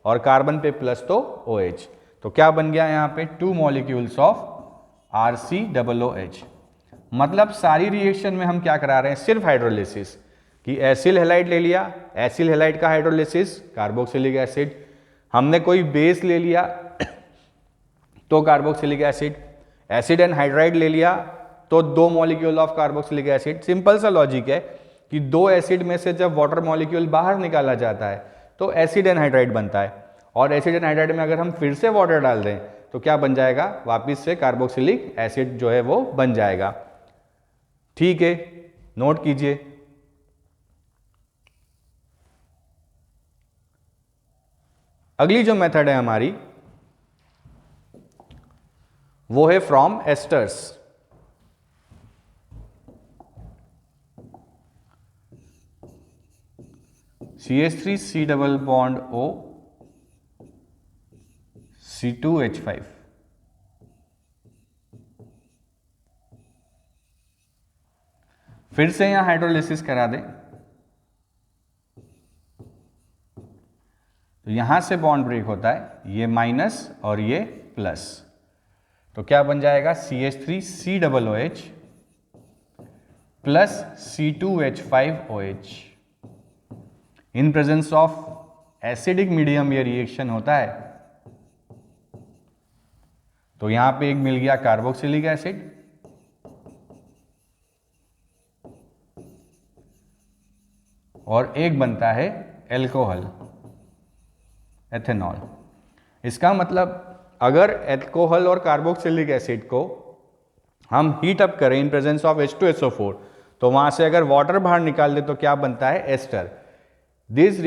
Speaker 1: और कार्बन पे प्लस तो OH, तो क्या बन गया यहां पे 2 मॉलिक्यूल्स ऑफ RCOOH। मतलब सारी रिएक्शन में हम क्या करा रहे हैं, सिर्फ हाइड्रोलिसिस, कि एसिल हैलाइड ले लिया, एसिल हैलाइड का हाइड्रोलिसिस कार्बोक्सिलिक एसिड, हमने कोई बेस ले लिया तो carboxylic acid, acid and hydride ले लिया तो 2 molecule of carboxylic acid. Simple सा लॉजिक है कि 2 एसिड में से जब वाटर मॉलिक्यूल बाहर निकाला जाता है तो एसिड एंड हाइड्राइड बनता है, और एसिड एंड हाइड्राइड में अगर हम फिर से वाटर डाल दें तो क्या बन जाएगा, वापिस से कार्बोक्सिलिक एसिड जो है वो बन जाएगा। ठीक है, नोट कीजिए। अगली जो मेथड है हमारी वो है from asters. CH3 C double bond O, C2H5। फिर से यहां हाइड्रोलिसिस करा दें तो यहां से बॉन्ड ब्रेक होता है, ये माइनस और ये प्लस, तो क्या बन जाएगा, CH3 C double OH plus C2H5OH। In presence of acidic medium ये रिएक्शन होता है, तो यहां पे एक मिल गया कार्बोक्सिलिक एसिड, और एक बनता है एल्कोहल, एथेनॉल। इसका मतलब अगर एल्कोहल और कार्बोक्सिलिक एसिड को हम हीट अप करें इन प्रेजेंस ऑफ H2SO4 तो वहां से अगर वाटर बाहर निकाल दे तो क्या बनता है, ester. This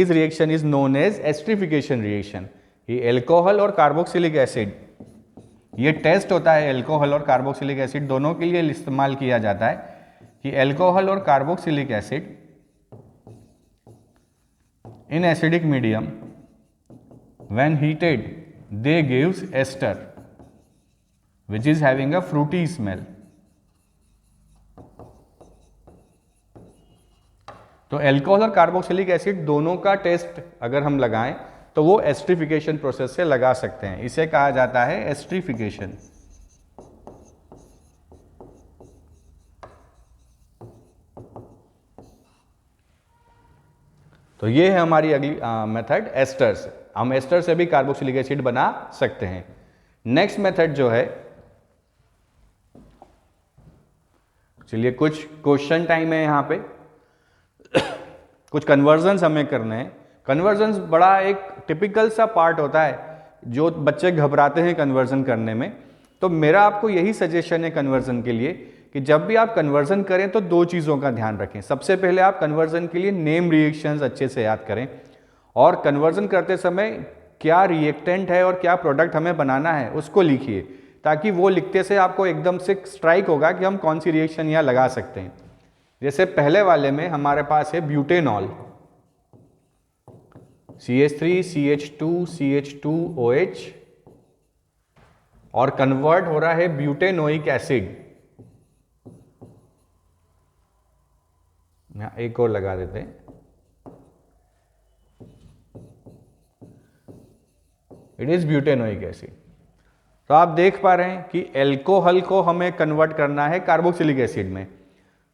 Speaker 1: reaction is known as esterification reaction. ये एल्कोहल और कार्बोक्सिलिक एसिड, ये टेस्ट होता है एल्कोहल और कार्बोक्सिलिक एसिड दोनों के लिए इस्तेमाल किया जाता है कि एल्कोहल और carboxylic acid in acidic medium when heated they gives ester which is having a fruity smell। तो अल्कोहल और कार्बोक्सिलिक एसिड दोनों का टेस्ट अगर हम लगाएं तो वो एस्ट्रिफिकेशन प्रोसेस से लगा सकते हैं। इसे कहा जाता है एस्ट्रिफिकेशन। तो ये है हमारी अगली मेथड एस्टर्स। हम एस्टर से भी कार्बोक्सिलिक एसिड बना सकते हैं। नेक्स्ट मेथड जो है, चलिए कुछ क्वेश्चन टाइम है यहाँ पे। कुछ कन्वर्जन्स हमें करने हैं। कन्वर्जन्स बड़ा एक टिपिकल सा पार्ट होता है जो बच्चे घबराते हैं कन्वर्जन करने में। तो मेरा आपको यही सजेशन है कन्वर्जन के लिए कि जब भी आप कन्वर्जन करें तो दो चीज़ों का ध्यान रखें। सबसे पहले आप कन्वर्जन के लिए नेम रिएक्शंस अच्छे से याद करें, और कन्वर्जन करते समय क्या रिएक्टेंट है और क्या प्रोडक्ट हमें बनाना है उसको लिखिए, ताकि वो लिखते से आपको एकदम से स्ट्राइक होगा कि हम कौन सी रिएक्शन यहाँ लगा सकते हैं। जैसे पहले वाले में हमारे पास है ब्यूटेनॉल, CH3 CH2 CH2OH, और कन्वर्ट हो रहा है ब्यूटेनोइक एसिड। एक और लगा देते हैं, इट इज ब्यूटेनोइक एसिड। तो आप देख पा रहे हैं कि एल्कोहल को हमें कन्वर्ट करना है कार्बोक्सिलिक एसिड में।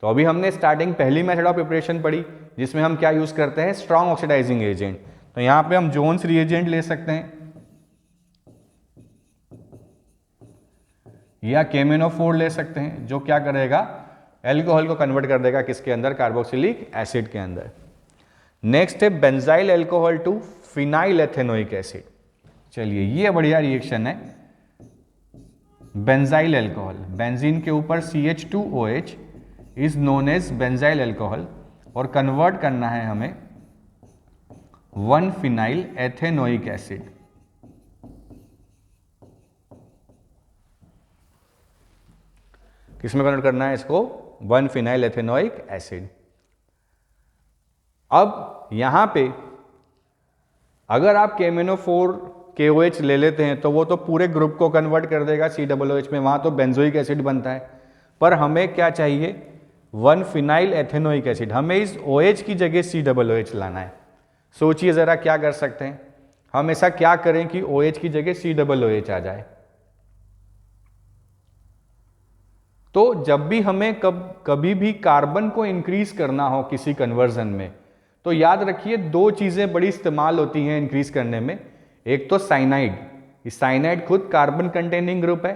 Speaker 1: तो अभी हमने स्टार्टिंग पहली मेथड ऑफ प्रिपरेशन पढ़ी जिसमें हम क्या यूज करते हैं, स्ट्रॉन्ग ऑक्सीडाइजिंग एजेंट। तो यहां पे हम जोन्स रिएजेंट ले सकते हैं या केमेनोफोर ले सकते हैं, जो क्या करेगा, एल्कोहल को कन्वर्ट कर देगा किसके अंदर, कार्बोक्सिलिक एसिड के अंदर। नेक्स्ट है benzyl alcohol to phenyl ethanoic acid. चलिए ये बढ़िया रिएक्शन है। बेंजाइल एल्कोहल, बेंजीन के ऊपर CH2OH is known as benzyl alcohol, और कन्वर्ट करना है हमें 1 फिनाइल एथेनोइक एसिड। किसमें कन्वर्ट करना है इसको, 1 फिनाइल एथेनोइक एसिड। अब यहां पे अगर आप केमेनोफोर KOH ले लेते हैं तो वो तो पूरे ग्रुप को कन्वर्ट कर देगा COOH में, वहां तो बेंजोइक एसिड बनता है। पर हमें क्या चाहिए, 1 फिनाइल एथेनोइक एसिड। हमें इस OH की जगह COOH लाना है। सोचिए जरा क्या कर सकते हैं हम, ऐसा क्या करें कि OH की जगह COOH आ जाए। तो जब भी हमें कभी भी कार्बन को इंक्रीज करना हो किसी कन्वर्जन में, तो याद रखिए दो चीजें बड़ी इस्तेमाल होती हैं इंक्रीज करने में। एक तो साइनाइड, साइनाइड खुद कार्बन कंटेनिंग ग्रुप है,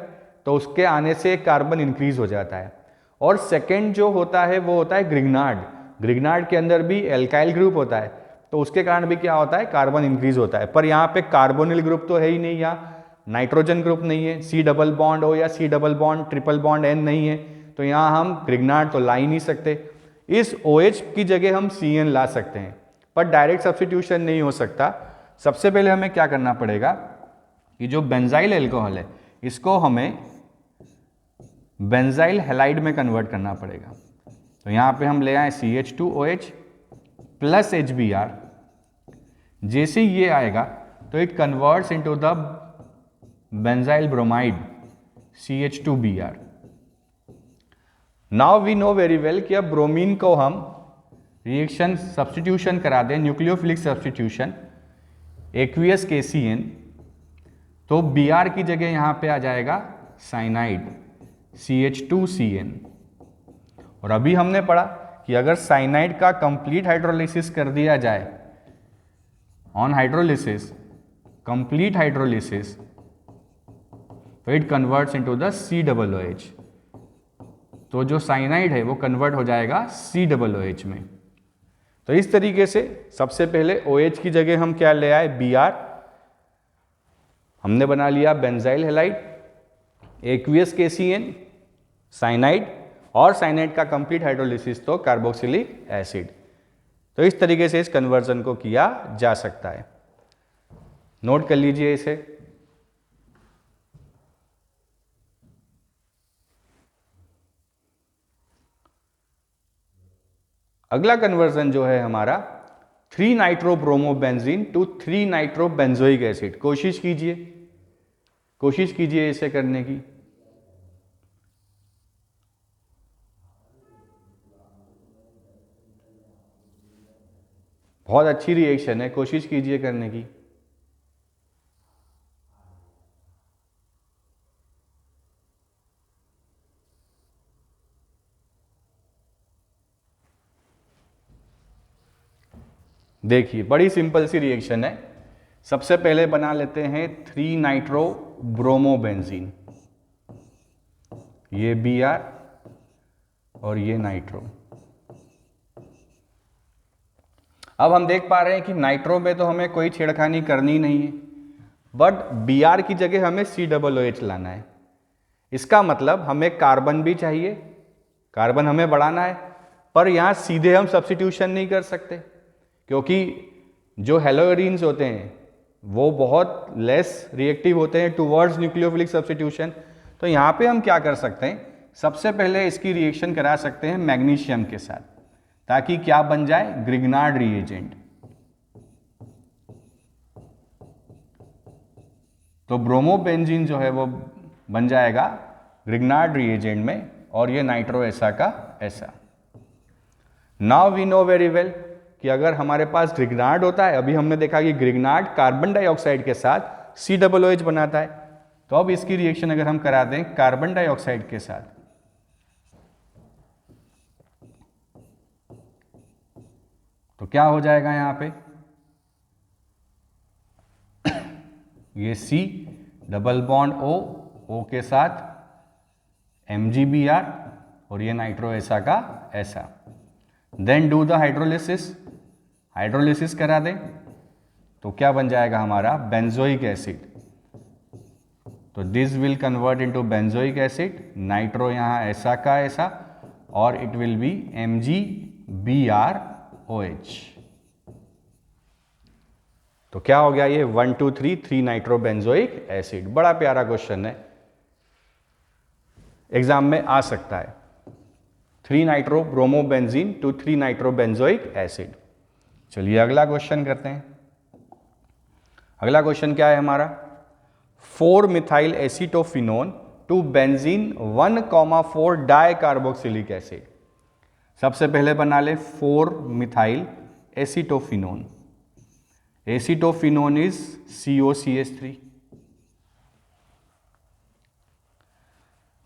Speaker 1: तो उसके आने से कार्बन इंक्रीज हो जाता है। और सेकेंड जो होता है वो होता है ग्रिग्नार्ड। ग्रिग्नार्ड के अंदर भी एल्काइल ग्रुप होता है, तो उसके कारण भी क्या होता है, कार्बन इंक्रीज होता है। पर यहाँ पे कार्बोनिल ग्रुप तो है ही नहीं, यहाँ नाइट्रोजन ग्रुप नहीं है, C डबल बॉन्ड हो या C double bond triple bond N नहीं है, तो यहाँ हम ग्रिग्नार्ड तो ला ही नहीं सकते। इस OH की जगह हम CN ला सकते हैं, पर डायरेक्ट सब्स्टिट्यूशन नहीं हो सकता। सबसे पहले हमें क्या करना पड़ेगा कि जो बेंजाइल एल्कोहल है इसको हमें बेंजाइल हैलाइड में कन्वर्ट करना पड़ेगा। तो यहाँ पे हम ले आए CH2OH प्लस HBr। जैसे ये आएगा तो it converts into the benzyl bromide CH2Br। Now we know very well कि अब ब्रोमीन को हम रिएक्शन सब्स्टिट्यूशन करा दें, न्यूक्लियोफिलिक सब्स्टिट्यूशन, एक्वियस KCN, तो Br की जगह यहां पे आ जाएगा साइनाइड CH2CN। और अभी हमने पढ़ा कि अगर साइनाइड का कंप्लीट हाइड्रोलिसिस कर दिया जाए, ऑन हाइड्रोलिसिस, कंप्लीट हाइड्रोलिसिस, तो it converts into the COOH। तो जो साइनाइड है वो कन्वर्ट हो जाएगा COOH में। तो इस तरीके से सबसे पहले OH की जगह हम क्या ले आए, Br, हमने बना लिया benzyl halide, aqueous KCN, cyanide, और साइनाइड का कंप्लीट हाइड्रोलिसिस तो कार्बोक्सिलिक एसिड। तो इस तरीके से इस कन्वर्जन को किया जा सकता है। नोट कर लीजिए इसे। अगला कन्वर्जन जो है हमारा 3 नाइट्रोब्रोमोबेंजीन टू 3 नाइट्रोबेंजोइक एसिड। कोशिश कीजिए इसे करने की। बहुत अच्छी रिएक्शन है, कोशिश कीजिए करने की। देखिए बड़ी सिंपल सी रिएक्शन है। सबसे पहले बना लेते हैं 3 नाइट्रो ब्रोमोबेंजीन, ये Br और ये नाइट्रो। अब हम देख पा रहे हैं कि नाइट्रो में तो हमें कोई छेड़खानी करनी नहीं है, बट Br की जगह हमें COOH लाना है। इसका मतलब हमें कार्बन भी चाहिए, कार्बन हमें बढ़ाना है, पर यहाँ सीधे हम सब्स्टिट्यूशन नहीं कर सकते, क्योंकि जो हेलोएरिन्स होते हैं वो बहुत लेस रिएक्टिव होते हैं टुवर्ड्स न्यूक्लियोफिलिक सब्स्टिट्यूशन। तो यहाँ पे हम क्या कर सकते हैं, सबसे पहले इसकी रिएक्शन करा सकते हैं मैग्नीशियम के साथ, ताकि क्या बन जाए, ग्रिग्नार्ड रिएजेंट। तो ब्रोमोबेंजीन जो है वो बन जाएगा ग्रिग्नार्ड रिएजेंट में, और ये नाइट्रो ऐसा का ऐसा। Now we know very well कि अगर हमारे पास ग्रिग्नार्ड होता है, अभी हमने देखा कि ग्रिग्नार्ड कार्बन डाइऑक्साइड के साथ COOH बनाता है, तो अब इसकी रिएक्शन अगर हम करा दें कार्बन डाइऑक्साइड के साथ, तो क्या हो जाएगा यहाँ पे, ये C डबल बॉन्ड O के साथ MgBr और ये नाइट्रो ऐसा का ऐसा। Then do the hydrolysis, hydrolysis करा दें तो क्या बन जाएगा हमारा, बेंजोइक एसिड। तो this will convert into benzoic acid, nitro यहाँ ऐसा का ऐसा, और इट विल बी MgBrOH। तो क्या हो गया ये 1 2 3 3 नाइट्रो बेंजोइक एसिड। बड़ा प्यारा क्वेश्चन है, एग्जाम में आ सकता है। 3 nitro bromobenzene to 3 nitro benzoic acid. चलिए अगला क्वेश्चन करते हैं। अगला क्वेश्चन क्या है हमारा, 4 methyl acetophenone to benzene 1,4 di carboxylic acid. सबसे पहले बना ले 4 methyl acetophenone, acetophenone is COCH3,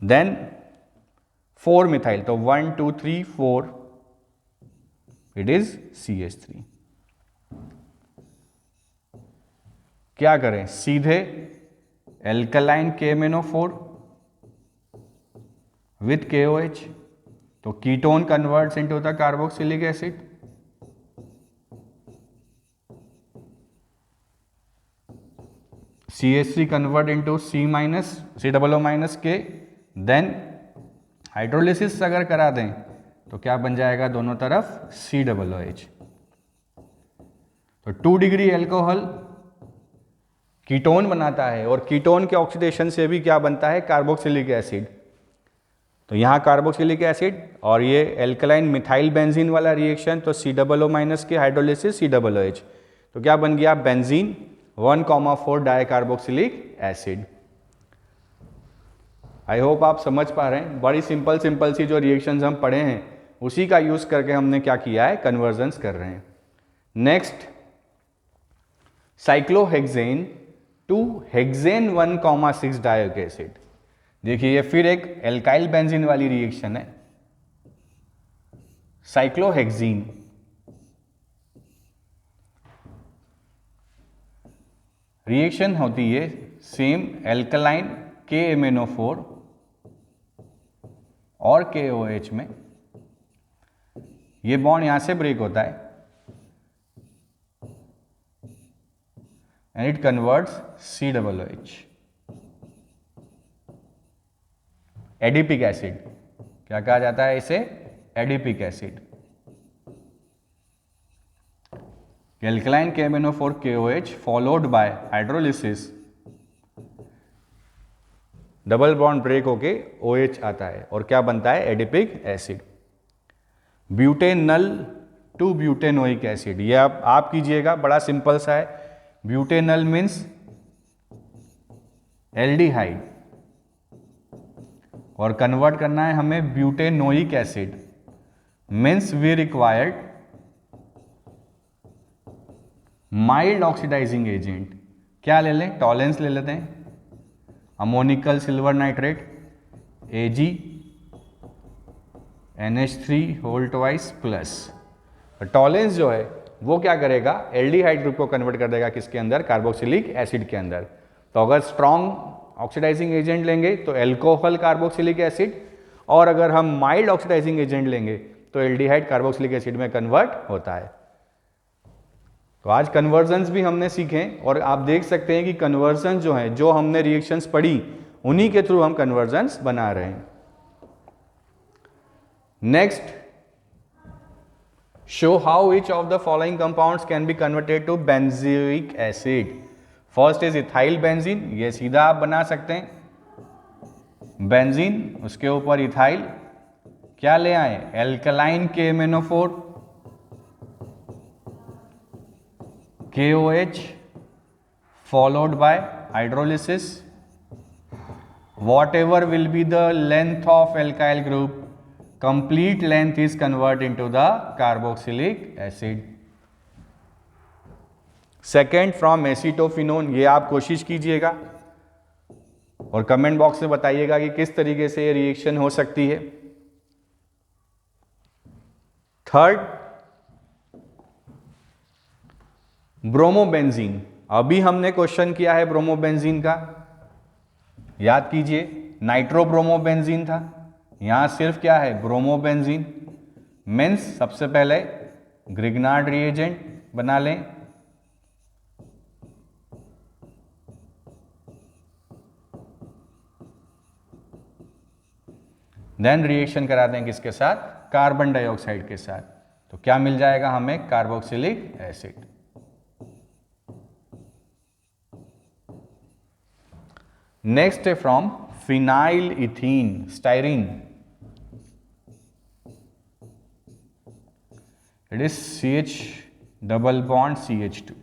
Speaker 1: then 4 methyl, तो 1 2 3 4, इट इज CH3। क्या करें, सीधे एल्कलाइन KMnO4 विथ KOH, तो ketone converts into the carboxylic acid, CH3 convert into COO K, then hydrolysis अगर करा दें तो क्या बन जाएगा दोनों तरफ COOH। तो 2 डिग्री एल्कोहल कीटोन बनाता है, और कीटोन के ऑक्सीडेशन से भी क्या बनता है, कार्बोक्सिलिक एसिड। तो यहाँ कार्बोक्सिलिक एसिड और ये एल्कलाइन मिथाइल बेंजीन वाला रिएक्शन, तो COO के हाइड्रोलिसिस COOH, तो क्या बन गया, benzene 1,4 di carboxylic acid. I hope आप समझ पा रहे हैं, बड़ी सिंपल सी जो रिएक्शंस हम पढ़े हैं उसी का यूज करके हमने क्या किया है, कन्वर्जन्स कर रहे हैं। Next, cyclohexane to hexane 1,6 dioic acid. देखिए ये फिर एक एल्काइल बेंजीन वाली रिएक्शन है। साइक्लोहेक्सीन रिएक्शन होती है सेम एल्कलाइन KMnO4 और KOH में, ये बॉन्ड यहां से ब्रेक होता है and it converts COOH। Adipic acid, क्या कहा जाता है इसे, adipic acid. Alkaline KMnO4 KOH followed by hydrolysis, double bond break होके OH आता है और क्या बनता है, adipic acid. Butanal to butanoic acid, ये आप कीजिएगा, बड़ा सिंपल सा है। ब्यूटेनल मीन्स एल्डिहाइड, और कन्वर्ट करना है हमें butanoic acid, means we required mild oxidising agent क्या ले लें, टॉलेंस ले लेते हैं, ammoniacal silver nitrate Ag NH3 whole twice plus. Tollens जो है वो क्या करेगा, एल्डिहाइड ग्रुप को कन्वर्ट कर देगा किसके अंदर, कार्बोक्सिलिक एसिड के अंदर। तो अगर स्ट्रॉन्ग ऑक्सीडाइजिंग एजेंट लेंगे तो एल्कोहल कार्बोक्सिलिक एसिड, और अगर हम माइल्ड ऑक्सीडाइजिंग एजेंट लेंगे तो एल्डिहाइड कार्बोक्सिलिक एसिड में कन्वर्ट होता है। तो आज कन्वर्जन्स भी हमने सीखे, और आप देख सकते हैं कि कन्वर्जन जो है, जो हमने रिएक्शंस पढ़ी उन्हीं के थ्रू हम कन्वर्जन्स बना रहे हैं। Next, show how which of the following compounds can be converted to benzoic acid. First is ethyl benzene, ये सीधा आप बना सकते हैं, बेंजीन उसके ऊपर इथाइल, क्या ले आए, alkaline KMnO4 KOH followed by hydrolysis. Whatever will be the length of alkyl group, complete length is converted into the carboxylic acid. Second, from acetophenone, ये आप कोशिश कीजिएगा और कमेंट बॉक्स में बताइएगा कि किस तरीके से ये रिएक्शन हो सकती है। थर्ड, ब्रोमोबेंजीन, अभी हमने क्वेश्चन किया है ब्रोमोबेंजीन का, याद कीजिए, नाइट्रोब्रोमोबेंजीन था, यहां सिर्फ क्या है, ब्रोमोबेंजीन। मीन्स सबसे पहले ग्रिग्नार्ड रिएजेंट बना लें, देन रिएक्शन करा दें किसके साथ, कार्बन डाइऑक्साइड के साथ, तो क्या मिल जाएगा हमें, कार्बोक्सिलिक एसिड। नेक्स्ट है from phenyl ethene styrene, it is CH double bond CH2।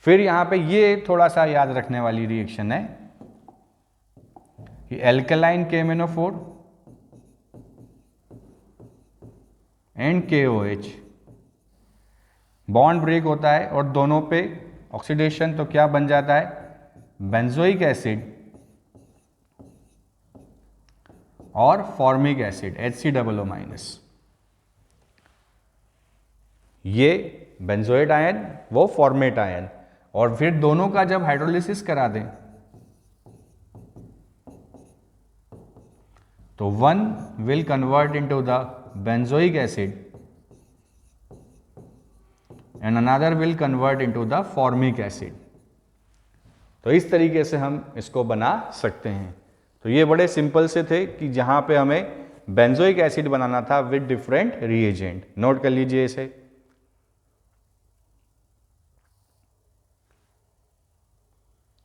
Speaker 1: फिर यहां पे ये थोड़ा सा याद रखने वाली रिएक्शन है कि alkaline KMnO4 and KOH bond break होता है और दोनों पे ऑक्सीडेशन, तो क्या बन जाता है, बेंजोइक एसिड और फॉर्मिक एसिड HCOO-। ये बेंजोइड आयन, वो फॉर्मेट आयन, और फिर दोनों का जब हाइड्रोलिसिस करा दें तो one will convert into the benzoic acid and another will convert into the formic acid। तो इस तरीके से हम इसको बना सकते हैं। तो ये बड़े सिंपल से थे कि जहां पे हमें बेंजोइक एसिड बनाना था विद डिफरेंट रिएजेंट, नोट कर लीजिए इसे।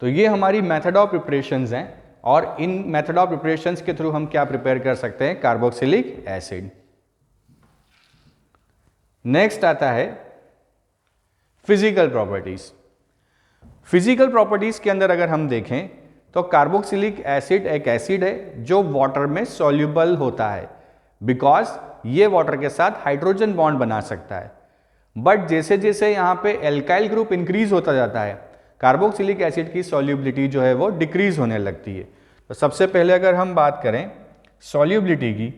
Speaker 1: तो ये हमारी मेथड ऑफ प्रिपरेशंस हैं, और इन मेथड ऑफ प्रिपरेशंस के थ्रू हम क्या प्रिपेयर कर सकते हैं, कार्बोक्सिलिक एसिड। नेक्स्ट आता है फिजिकल प्रॉपर्टीज। फिजिकल प्रॉपर्टीज के अंदर अगर हम देखें तो कार्बोक्सिलिक एसिड एक एसिड है जो वाटर में सॉल्युबल होता है, बिकॉज ये वाटर के साथ हाइड्रोजन बॉन्ड बना सकता है। बट जैसे जैसे यहां पे एल्काइल ग्रुप इंक्रीज होता जाता है, कार्बोक्सिलिक एसिड की सॉल्युबिलिटी जो है वो डिक्रीज होने लगती है। तो सबसे पहले अगर हम बात करें सॉल्युबिलिटी की,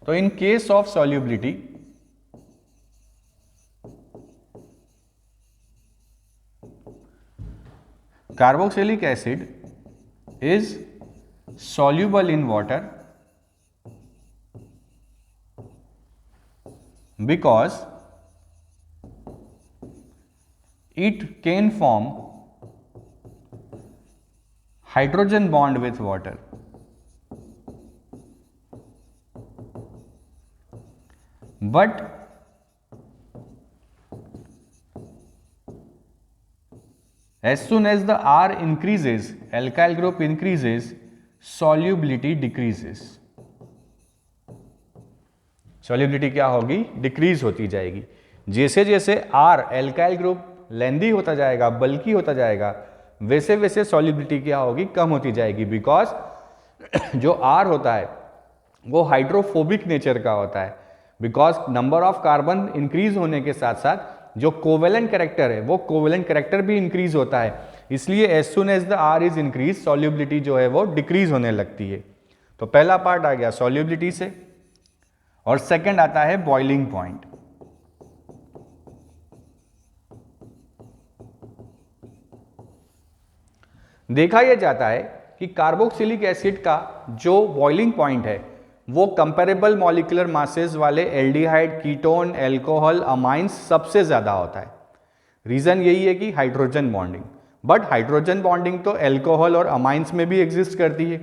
Speaker 1: तो in case of solubility carboxylic acid is soluble in water because it can form hydrogen bond with water, but as soon as the R increases, alkyl group increases, solubility decreases। solubility क्या होगी, decrease होती जाएगी। जैसे जैसे R alkyl group लेंदी होता जाएगा, बल्कि होता जाएगा, वैसे वैसे solubility क्या होगी, कम होती जाएगी, बिकॉज जो R होता है वो हाइड्रोफोबिक नेचर का होता है, because number of carbon increase होने के साथ साथ जो कोवेलेंट कैरेक्टर है वो कोवेलेंट कैरेक्टर भी इंक्रीज होता है, इसलिए as soon as the R is increase solubility जो है वो डिक्रीज होने लगती है। तो पहला पार्ट आ गया सॉल्युबिलिटी से, और सेकंड आता है बॉइलिंग पॉइंट। देखा यह जाता है कि कार्बोक्सिलिक एसिड का जो बॉइलिंग पॉइंट है वो कंपेरेबल मॉलिक्यूलर मासेस वाले एल्डिहाइड, कीटोन, एल्कोहल, अमाइंस सबसे ज्यादा होता है। रीजन यही है कि hydrogen bonding, but hydrogen bonding तो एल्कोहल और अमाइंस में भी एग्जिस्ट करती है।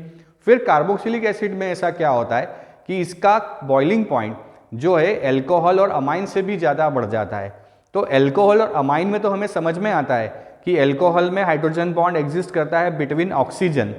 Speaker 1: फिर कार्बोक्सिलिक एसिड में ऐसा क्या होता है कि इसका बॉइलिंग पॉइंट जो है एल्कोहल और अमाइन से भी ज़्यादा बढ़ जाता है। तो एल्कोहल और अमाइन में तो हमें समझ में आता है कि एल्कोहल में हाइड्रोजन बॉन्ड एग्जिस्ट करता है between oxygen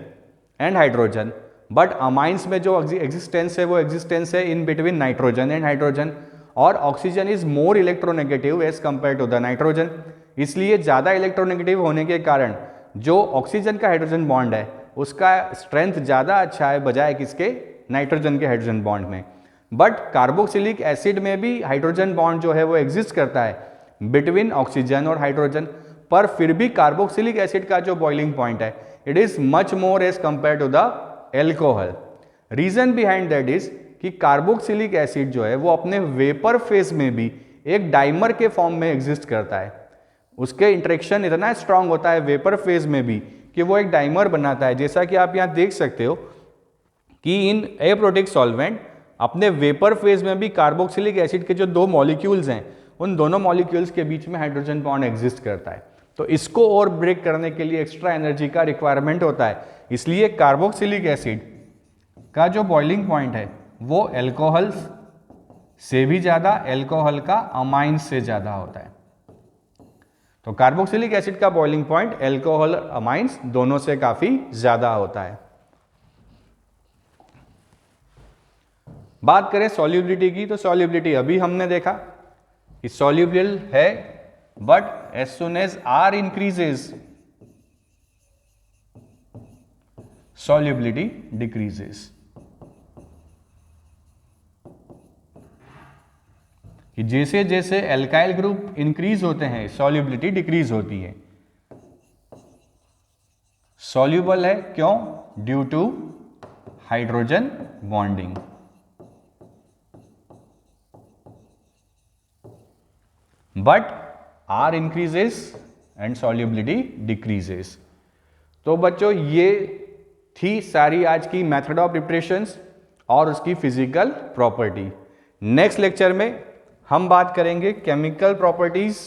Speaker 1: and hydrogen, but amines में जो एग्जिस्टेंस है वो एग्जिस्टेंस है in between nitrogen and hydrogen, और oxygen is more electronegative as compare to the nitrogen. इसलिए ज़्यादा इलेक्ट्रोनेगेटिव होने के कारण जो ऑक्सीजन का हाइड्रोजन बॉन्ड है उसका स्ट्रेंथ ज़्यादा अच्छा है बजाय किसके, नाइट्रोजन के हाइड्रोजन बॉन्ड में। बट कार्बोक्सिलिक एसिड में भी हाइड्रोजन बॉन्ड जो है वो एग्जिस्ट करता है बिटवीन ऑक्सीजन और हाइड्रोजन, पर फिर भी कार्बोक्सिलिक एसिड का जो बॉइलिंग पॉइंट है it is much more as compare to the alcohol. Reason behind that is कि कार्बोक्सिलिक एसिड जो है वो अपने वेपर फेज में भी एक डाइमर के फॉर्म में एग्जिस्ट करता है। उसके इंटरेक्शन इतना स्ट्रांग होता है वेपर फेज में भी कि वो एक डाइमर बनाता है। जैसा कि आप यहाँ देख सकते हो कि इन एप्रोटिक सॉल्वेंट अपने वेपर फेज में भी कार्बोक्सिलिक एसिड के जो दो मॉलिक्यूल्स हैं उन दोनों मॉलिक्यूल्स के बीच में हाइड्रोजन बॉन्ड एग्जिस्ट करता है। तो इसको और ब्रेक करने के लिए एक्स्ट्रा एनर्जी का रिक्वायरमेंट होता है, इसलिए कार्बोक्सिलिक एसिड का जो बॉइलिंग पॉइंट है वो एल्कोहल से भी ज़्यादा, एल्कोहल का अमाइंस से ज़्यादा होता है। तो कार्बोक्सिलिक एसिड का बॉइलिंग पॉइंट एल्कोहल और अमाइंस दोनों से काफ़ी ज़्यादा होता है। बात करें सॉल्युबिलिटी की, तो सॉल्युबिलिटी अभी हमने देखा कि सॉल्युबल है, but as soon as R increases solubility decreases। कि जैसे जैसे एल्काइल ग्रुप इंक्रीज होते हैं solubility डिक्रीज होती है। soluble है क्यों? Due to hydrogen bonding. But R increases and solubility decreases। तो बच्चों ये थी सारी आज की मेथड ऑफ प्रिपरेशंस और उसकी फिजिकल प्रॉपर्टी। नेक्स्ट लेक्चर में हम बात करेंगे chemical properties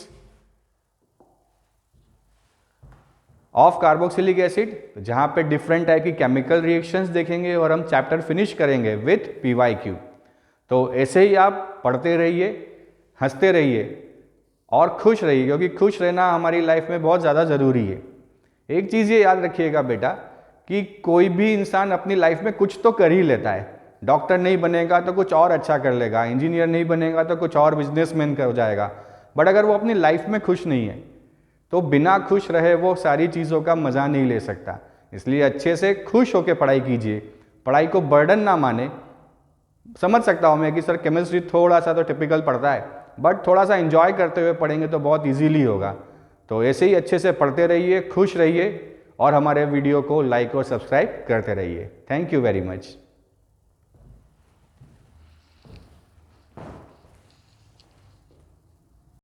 Speaker 1: of carboxylic acid, जहां पे डिफरेंट टाइप की केमिकल रिएक्शंस देखेंगे और हम चैप्टर फिनिश करेंगे विथ PYQ। तो ऐसे ही आप पढ़ते रहिए, हंसते रहिए और खुश रहिए, क्योंकि खुश रहना हमारी लाइफ में बहुत ज़्यादा ज़रूरी है। एक चीज़ ये याद रखिएगा बेटा कि कोई भी इंसान अपनी लाइफ में कुछ तो कर ही लेता है। डॉक्टर नहीं बनेगा तो कुछ और अच्छा कर लेगा, इंजीनियर नहीं बनेगा तो कुछ और बिजनेसमैन हो जाएगा, बट अगर वो अपनी लाइफ में खुश नहीं है तो बिना खुश रहे वो सारी चीज़ों का मज़ा नहीं ले सकता। इसलिए अच्छे से खुश होकर पढ़ाई कीजिए, पढ़ाई को बर्डन ना माने। समझ सकता हूँ मैं कि सर केमिस्ट्री थोड़ा सा तो टिपिकल पड़ता है, बट थोड़ा सा एंजॉय करते हुए पढ़ेंगे तो बहुत इजीली होगा। तो ऐसे ही अच्छे से पढ़ते रहिए, खुश रहिए और हमारे वीडियो को लाइक और सब्सक्राइब करते रहिए। Thank you very much.